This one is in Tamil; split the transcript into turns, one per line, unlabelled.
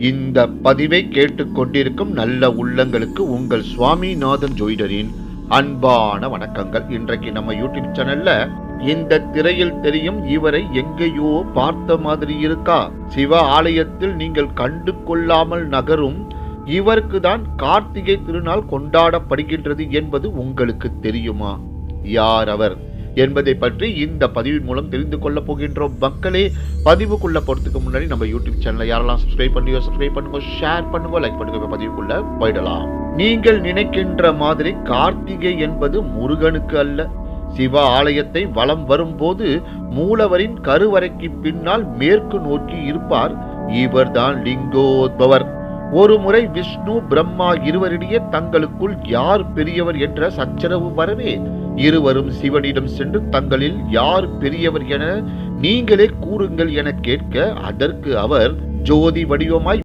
இந்த பதிவை கேட்டுக்கொண்டிருக்கும் நல்ல உள்ளங்களுக்கு உங்கள் சுவாமிநாதன் ஜோதிடரின் அன்பான வணக்கங்கள். இன்றைக்கு நம்ம யூடியூப் சேனல்ல இந்த திரையில் தெரியும் இவரை எங்கேயோ பார்த்த மாதிரி இருக்கா, சிவ ஆலயத்தில் நீங்கள் கண்டு கொள்ளாமல் நகரும் இவருக்கு தான் கார்த்திகை திருநாள் கொண்டாடப்படுகின்றது என்பது உங்களுக்கு தெரியுமா? யார் அவர் என்பதை பற்றி இந்த பதிவின் மூலம் தெரிந்து கொள்ள போகின்றோம். மக்களே, பதிவுக்குள்ள போறதுக்கு முன்னாடி நம்ம யூடியூப் சேனலை யாரெல்லாம் சப்ஸ்கிரைப் பண்ணுங்க, ஷேர் பண்ணுங்க, லைக் பண்ணுங்க. பதிவுக்குள்ள போயிடலாம். நீங்கள் நினைக்கின்ற மாதிரி கார்த்திகை என்பது முருகனுக்கு அல்ல. சிவ ஆலயத்தை வலம் வரும்போது மூலவரின் கருவறைக்கு பின்னால் மேற்கு நோக்கி இருப்பார். இவர்தான் லிங்கோத்பவர். ஒரு முறை விஷ்ணு பிரம்மா இருவரிடையே தங்களுக்குள் யார் பெரியவர் என்ற சச்சரவு வரவே இருவரும் சிவனிடம் சென்று தங்களில் யார் பெரியவர் என நீங்களே கூறுங்கள் என கேட்க, அதற்கு அவர் ஜோதி வடிவமாய்